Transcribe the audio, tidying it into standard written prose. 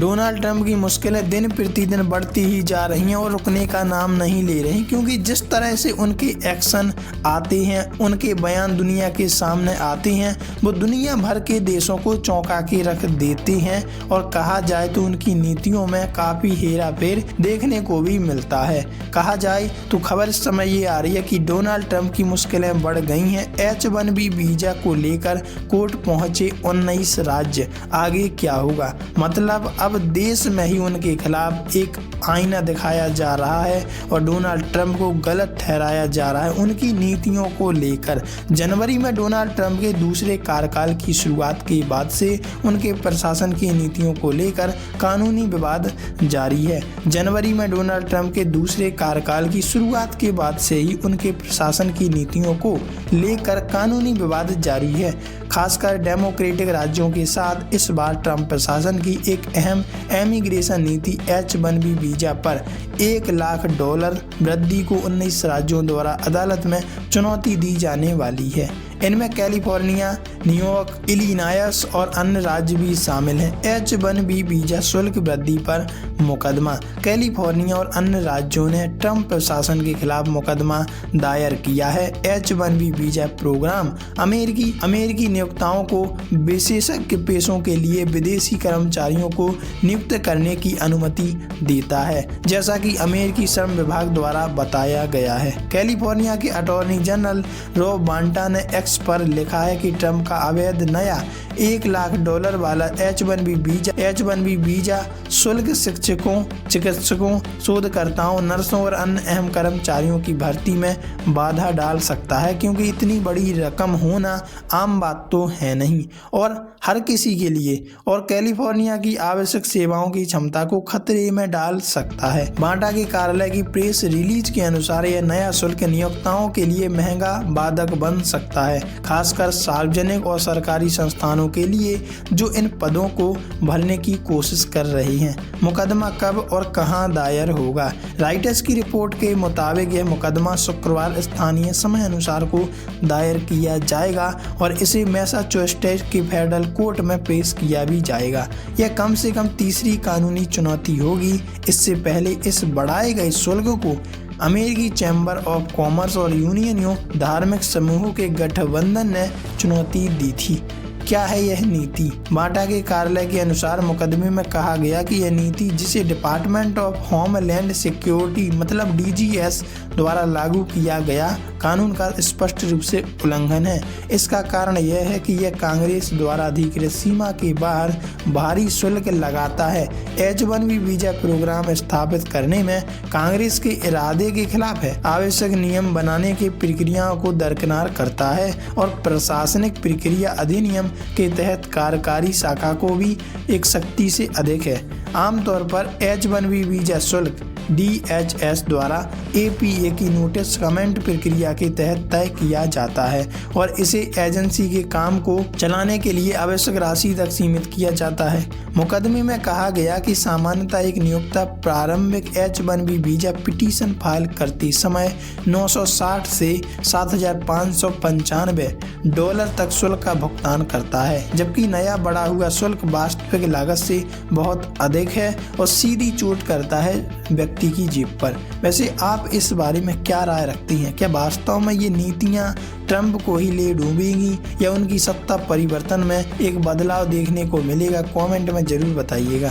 Donald Trump की मुश्किलें दिन प्रतिदिन बढ़ती ही जा रही हैं और रुकने का नाम नहीं ले रही, क्योंकि जिस तरह से उनके एक्शन आते हैं, उनके बयान दुनिया के सामने आते हैं, वो दुनिया भर के देशों को चौंका के रख देते हैं। और कहा जाए तो उनकी नीतियों में काफ़ी हेरा फेर देखने को भी मिलता है। कहा जाए तो खबर इस समय ये आ रही है कि डोनाल्ड ट्रंप की मुश्किलें बढ़ गई हैं। H-1B वीजा को लेकर कोर्ट पहुंचे 19 राज्य, आगे क्या होगा? मतलब अब देश में ही उनके खिलाफ एक आईना दिखाया जा रहा है और डोनाल्ड ट्रंप को गलत ठहराया जा रहा है उनकी नीतियों को लेकर। जनवरी में डोनाल्ड ट्रंप के दूसरे कार्यकाल की शुरुआत के बाद से उनके प्रशासन की नीतियों को लेकर कानूनी विवाद जारी है। जनवरी में डोनाल्ड ट्रंप के दूसरे कार्यकाल की शुरुआत के बाद से ही उनके प्रशासन की नीतियों को लेकर कानूनी विवाद जारी है। खासकर डेमोक्रेटिक राज्यों के साथ इस बार ट्रंप प्रशासन की एक अहम इमिग्रेशन नीति H-1B वीजा पर $1 लाख वृद्धि को 19 राज्यों द्वारा अदालत में चुनौती दी जाने वाली है। इनमें कैलिफोर्निया, न्यूयॉर्क, इलिनॉयस और अन्य राज्य भी शामिल हैं। H-1B वीजा शुल्क वृद्धि पर मुकदमा। कैलिफोर्निया और अन्य राज्यों ने ट्रंप प्रशासन के खिलाफ मुकदमा दायर किया है। H-1B वीजा प्रोग्राम अमेरिकी नियोक्ताओं को विशेषज्ञ पेशों के लिए विदेशी कर्मचारियों को नियुक्त करने की अनुमति देता है, जैसा कि अमेरिकी श्रम विभाग द्वारा बताया गया है। कैलिफोर्निया के अटॉर्नी जनरल रॉब बांटा ने एक्स पर लिखा है कि ट्रंप का अवैध नया $1 लाख वाला H-1B वीजा शुल्क शिक्षकों, चिकित्सकों, शोधकर्ताओं, नर्सों और अन्य अहम कर्मचारियों की भर्ती में बाधा डाल सकता है, क्योंकि इतनी बड़ी रकम होना आम बात तो है नहीं और हर किसी के लिए, और कैलिफोर्निया की आवश्यक सेवाओं की क्षमता को खतरे में डाल सकता है। बांटा के कार्यालय की प्रेस रिलीज के अनुसार यह नया शुल्क नियोक्ताओं के लिए महंगा बाधक बन सकता है, खासकर सार्वजनिक और सरकारी संस्थानों के लिए जो इन पदों को भरने की कोशिश कर रही हैं। मुकदमा कब और कहां दायर होगा? राइटर्स की रिपोर्ट के मुताबिक यह मुकदमा शुक्रवार स्थानीय समय अनुसार को दायर किया जाएगा और इसे मैसाचुसेट्स की फेडरल कोर्ट में पेश किया भी जाएगा। यह कम से कम तीसरी कानूनी चुनौती होगी। इससे पहले इस बढ़ाए गए शुल्क को अमेरिकी चैम्बर ऑफ कॉमर्स और यूनियनों धार्मिक समूहों के गठबंधन ने चुनौती दी थी। क्या है यह नीति? बांटा के कार्यालय के अनुसार मुकदमे में कहा गया कि यह नीति, जिसे डिपार्टमेंट ऑफ होमलैंड सिक्योरिटी मतलब DGS द्वारा लागू किया गया कानून का स्पष्ट रूप से उल्लंघन है। इसका कारण यह है कि यह कांग्रेस द्वारा अधिकृत सीमा के बाहर भारी शुल्क लगाता है। H-1B वीजा प्रोग्राम स्थापित करने में कांग्रेस के इरादे के खिलाफ है, आवश्यक नियम बनाने की प्रक्रियाओं को दरकिनार करता है और प्रशासनिक प्रक्रिया अधिनियम के तहत कार्यकारी शाखा को भी एक शक्ति से अधिक है। आमतौर पर H-1B वीजा शुल्क DHS द्वारा APA की नोटिस कमेंट प्रक्रिया के तहत तय किया जाता है और इसे एजेंसी के काम को चलाने के लिए आवश्यक राशि तक सीमित किया जाता है। मुकदमे में कहा गया कि सामान्यतः एक नियोक्ता प्रारंभिक H-1B वीजा पिटीशन फाइल करते समय 960 से $7,595 तक शुल्क का भुगतान करता है, जबकि नया बढ़ा हुआ शुल्क वास्तविक लागत से बहुत अधिक है और सीधी चोट करता है व्यक्ति की जेब पर। वैसे आप इस बारे में क्या राय रखती हैं? क्या वास्तव में ये नीतियां ट्रंप को ही ले डूबेंगी या उनकी सत्ता परिवर्तन में एक बदलाव देखने को मिलेगा? कमेंट में जरूर बताइएगा।